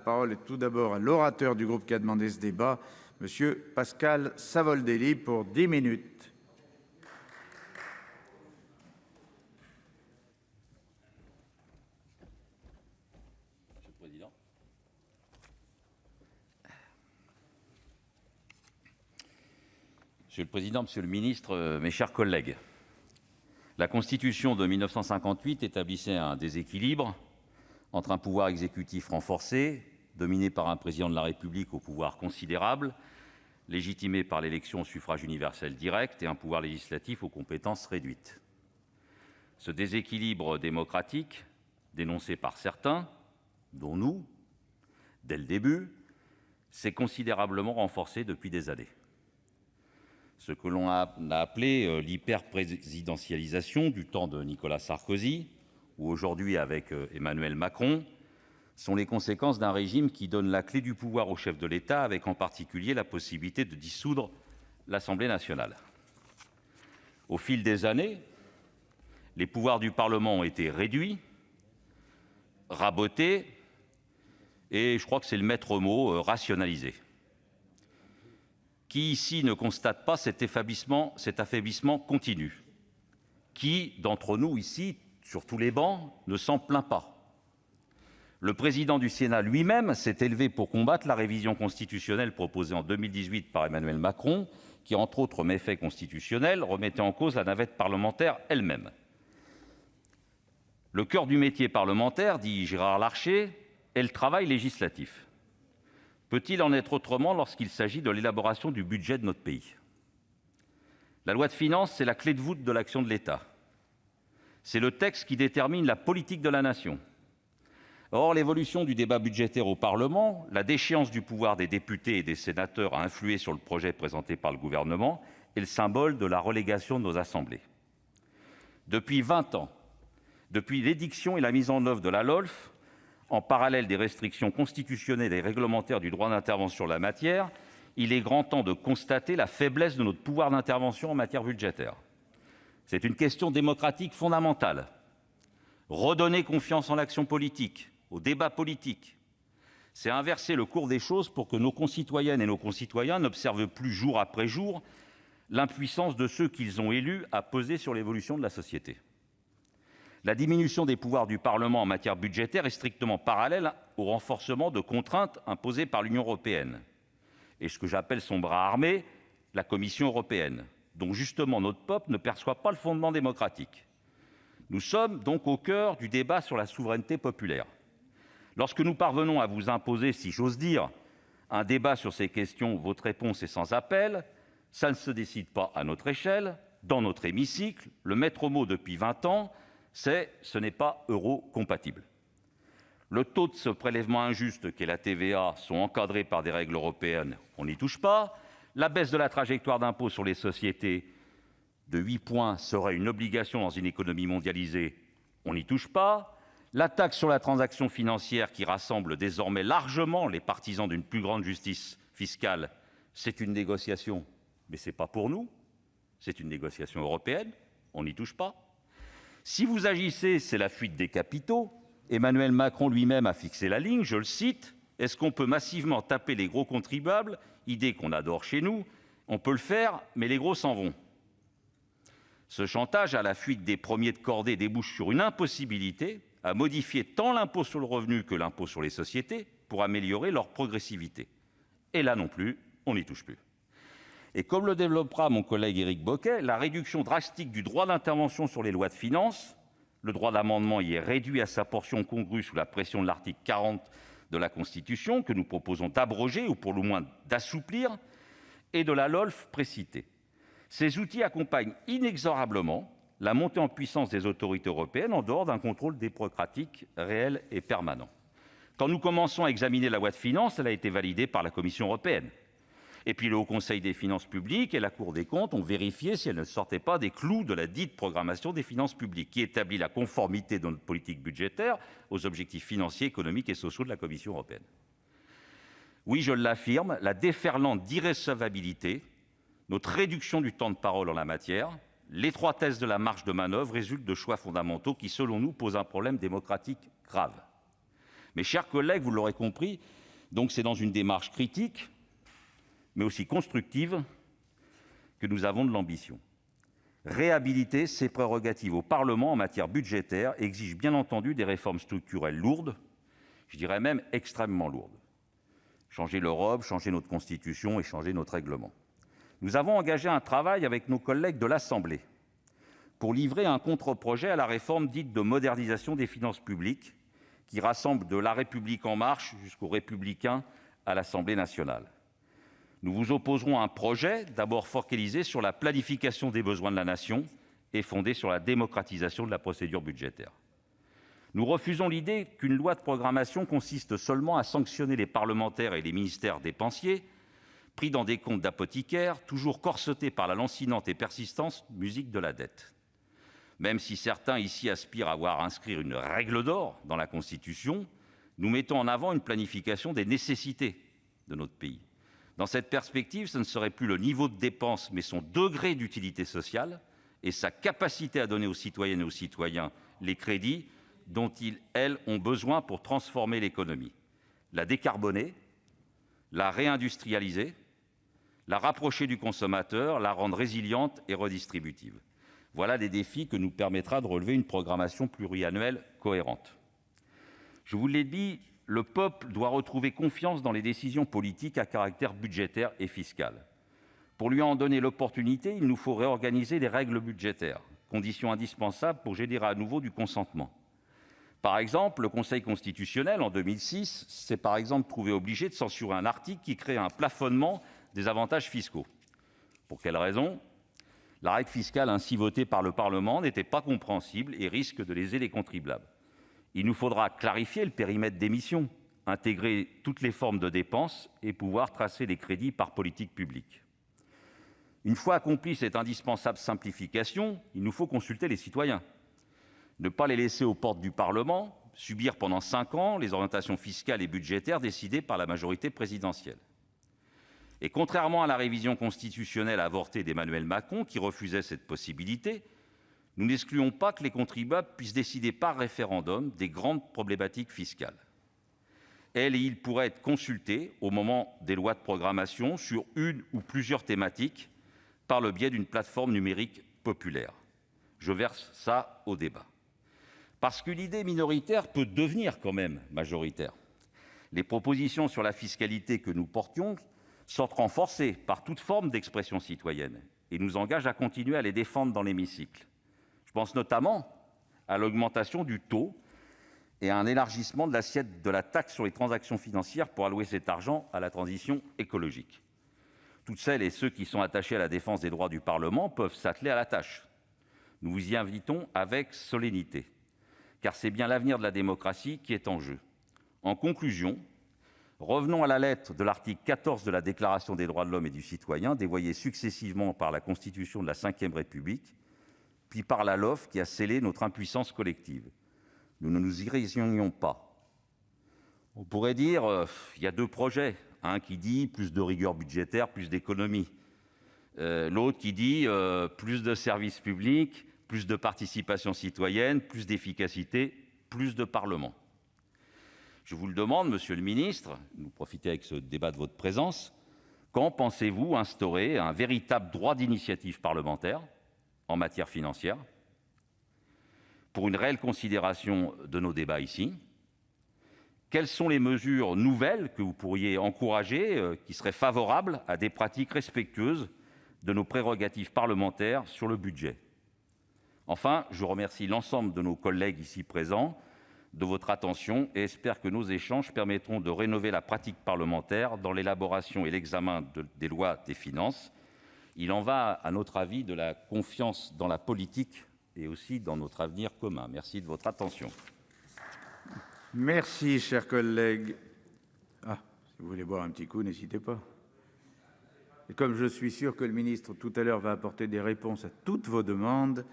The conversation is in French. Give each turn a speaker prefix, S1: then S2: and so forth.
S1: parole est tout d'abord à l'orateur du groupe qui a demandé ce débat, Monsieur Pascal Savoldelli, pour 10 minutes.
S2: Monsieur le Président. Monsieur le Président, Monsieur le Ministre, mes chers collègues, la Constitution de 1958 établissait un déséquilibre entre un pouvoir exécutif renforcé, dominé par un président de la République au pouvoir considérable, légitimé par l'élection au suffrage universel direct, et un pouvoir législatif aux compétences réduites. Ce déséquilibre démocratique, dénoncé par certains, dont nous, dès le début, s'est considérablement renforcé depuis des années. Ce que l'on a appelé l'hyper-présidentialisation du temps de Nicolas Sarkozy, ou aujourd'hui avec Emmanuel Macron, sont les conséquences d'un régime qui donne la clé du pouvoir au chef de l'État, avec en particulier la possibilité de dissoudre l'Assemblée nationale. Au fil des années, les pouvoirs du Parlement ont été réduits, rabotés, et je crois que c'est le maître mot, rationalisés. Qui ici ne constate pas cet affaiblissement continu? Qui d'entre nous ici, sur tous les bancs, ne s'en plaint pas? Le président du Sénat lui-même s'est élevé pour combattre la révision constitutionnelle proposée en 2018 par Emmanuel Macron, qui, entre autres méfaits constitutionnels, remettait en cause la navette parlementaire elle-même. Le cœur du métier parlementaire, dit Gérard Larcher, est le travail législatif. Peut-il en être autrement lorsqu'il s'agit de l'élaboration du budget de notre pays? La loi de finances, c'est la clé de voûte de l'action de l'État. C'est le texte qui détermine la politique de la nation. Or, l'évolution du débat budgétaire au Parlement, la déchéance du pouvoir des députés et des sénateurs à influer sur le projet présenté par le gouvernement est le symbole de la relégation de nos assemblées. Depuis 20 ans, depuis l'édiction et la mise en œuvre de la LOLF, en parallèle des restrictions constitutionnelles et réglementaires du droit d'intervention en la matière, il est grand temps de constater la faiblesse de notre pouvoir d'intervention en matière budgétaire. C'est une question démocratique fondamentale. Redonner confiance en l'action politique, au débat politique, c'est inverser le cours des choses pour que nos concitoyennes et nos concitoyens n'observent plus jour après jour l'impuissance de ceux qu'ils ont élus à peser sur l'évolution de la société. La diminution des pouvoirs du Parlement en matière budgétaire est strictement parallèle au renforcement de contraintes imposées par l'Union européenne et ce que j'appelle son bras armé, la Commission européenne, dont justement notre peuple ne perçoit pas le fondement démocratique. Nous sommes donc au cœur du débat sur la souveraineté populaire. Lorsque nous parvenons à vous imposer, si j'ose dire, un débat sur ces questions où votre réponse est sans appel, ça ne se décide pas à notre échelle, dans notre hémicycle. Le maître mot depuis 20 ans, c'est « ce n'est pas euro-compatible ». Le taux de ce prélèvement injuste qu'est la TVA sont encadrés par des règles européennes, on n'y touche pas. La baisse de la trajectoire d'impôt sur les sociétés de 8 points serait une obligation dans une économie mondialisée, on n'y touche pas. La taxe sur la transaction financière, qui rassemble désormais largement les partisans d'une plus grande justice fiscale, c'est une négociation, mais ce n'est pas pour nous, c'est une négociation européenne, on n'y touche pas. Si vous agissez, c'est la fuite des capitaux. Emmanuel Macron lui-même a fixé la ligne, je le cite, « Est-ce qu'on peut massivement taper les gros contribuables ? Idée qu'on adore chez nous. On peut le faire, mais les gros s'en vont. » Ce chantage à la fuite des premiers de cordée débouche sur une impossibilité à modifier tant l'impôt sur le revenu que l'impôt sur les sociétés pour améliorer leur progressivité. Et là non plus, on n'y touche plus. Et comme le développera mon collègue Éric Bocquet, la réduction drastique du droit d'intervention sur les lois de finances, le droit d'amendement y est réduit à sa portion congrue sous la pression de l'article 40 de la Constitution, que nous proposons d'abroger ou pour le moins d'assouplir, et de la LOLF précitée. Ces outils accompagnent inexorablement la montée en puissance des autorités européennes en dehors d'un contrôle démocratique réel et permanent. Quand nous commençons à examiner la loi de finances, elle a été validée par la Commission européenne. Et puis le Haut Conseil des finances publiques et la Cour des comptes ont vérifié si elle ne sortait pas des clous de la dite programmation des finances publiques, qui établit la conformité de notre politique budgétaire aux objectifs financiers, économiques et sociaux de la Commission européenne. Oui, je l'affirme, la déferlante d'irrecevabilité, notre réduction du temps de parole en la matière, l'étroitesse de la marge de manœuvre résultent de choix fondamentaux qui, selon nous, posent un problème démocratique grave. Mes chers collègues, vous l'aurez compris, donc c'est dans une démarche critique, mais aussi constructive, que nous avons de l'ambition. Réhabiliter ses prérogatives au Parlement en matière budgétaire exige bien entendu des réformes structurelles lourdes, je dirais même extrêmement lourdes. Changer l'Europe, changer notre Constitution et changer notre règlement. Nous avons engagé un travail avec nos collègues de l'Assemblée pour livrer un contre-projet à la réforme dite de modernisation des finances publiques, qui rassemble de La République En Marche jusqu'aux Républicains à l'Assemblée nationale. Nous vous opposerons un projet d'abord focalisé sur la planification des besoins de la Nation et fondé sur la démocratisation de la procédure budgétaire. Nous refusons l'idée qu'une loi de programmation consiste seulement à sanctionner les parlementaires et les ministères dépensiers, pris dans des comptes d'apothicaires, toujours corsetés par la lancinante et persistante musique de la dette. Même si certains ici aspirent à voir inscrire une règle d'or dans la Constitution, nous mettons en avant une planification des nécessités de notre pays. Dans cette perspective, ce ne serait plus le niveau de dépense, mais son degré d'utilité sociale et sa capacité à donner aux citoyennes et aux citoyens les crédits dont ils, elles, ont besoin pour transformer l'économie, la décarboner, la réindustrialiser, la rapprocher du consommateur, la rendre résiliente et redistributive. Voilà des défis que nous permettra de relever une programmation pluriannuelle cohérente. Je vous l'ai dit, le peuple doit retrouver confiance dans les décisions politiques à caractère budgétaire et fiscal. Pour lui en donner l'opportunité, il nous faut réorganiser les règles budgétaires, condition indispensable pour générer à nouveau du consentement. Par exemple, le Conseil constitutionnel, en 2006, s'est trouvé obligé de censurer un article qui crée un plafonnement des avantages fiscaux. Pour quelle raison ? La règle fiscale ainsi votée par le Parlement n'était pas compréhensible et risque de léser les contribuables. Il nous faudra clarifier le périmètre des missions, intégrer toutes les formes de dépenses et pouvoir tracer les crédits par politique publique. Une fois accomplie cette indispensable simplification, il nous faut consulter les citoyens. Ne pas les laisser aux portes du Parlement, subir pendant 5 ans les orientations fiscales et budgétaires décidées par la majorité présidentielle. Et contrairement à la révision constitutionnelle avortée d'Emmanuel Macron, qui refusait cette possibilité, nous n'excluons pas que les contribuables puissent décider par référendum des grandes problématiques fiscales. Elles et ils pourraient être consultés au moment des lois de programmation sur une ou plusieurs thématiques par le biais d'une plateforme numérique populaire. Je verse ça au débat. Parce qu'une idée minoritaire peut devenir quand même majoritaire. Les propositions sur la fiscalité que nous portions sortent renforcées par toute forme d'expression citoyenne et nous engagent à continuer à les défendre dans l'hémicycle. Je pense notamment à l'augmentation du taux et à un élargissement de l'assiette de la taxe sur les transactions financières pour allouer cet argent à la transition écologique. Toutes celles et ceux qui sont attachés à la défense des droits du Parlement peuvent s'atteler à la tâche. Nous vous y invitons avec solennité, car c'est bien l'avenir de la démocratie qui est en jeu. En conclusion, revenons à la lettre de l'article 14 de la Déclaration des droits de l'homme et du citoyen, dévoyée successivement par la Constitution de la Ve République, puis par la LOLF qui a scellé notre impuissance collective. Nous ne nous y résignons pas. On pourrait dire qu'il y a 2 projets. Un qui dit plus de rigueur budgétaire, plus d'économie. L'autre qui dit plus de services publics, plus de participation citoyenne, plus d'efficacité, plus de Parlement. Je vous le demande, monsieur le ministre, nous profitez avec ce débat de votre présence, quand pensez-vous instaurer un véritable droit d'initiative parlementaire en matière financière pour une réelle considération de nos débats ici ? Quelles sont les mesures nouvelles que vous pourriez encourager, qui seraient favorables à des pratiques respectueuses de nos prérogatives parlementaires sur le budget ? Enfin, je remercie l'ensemble de nos collègues ici présents de votre attention et espère que nos échanges permettront de rénover la pratique parlementaire dans l'élaboration et l'examen des lois des finances. Il en va, à notre avis, de la confiance dans la politique et aussi dans notre avenir commun. Merci de votre attention.
S1: Merci, cher collègue. Ah, si vous voulez boire un petit coup, n'hésitez pas. Et comme je suis sûr que le ministre, tout à l'heure, va apporter des réponses à toutes vos demandes,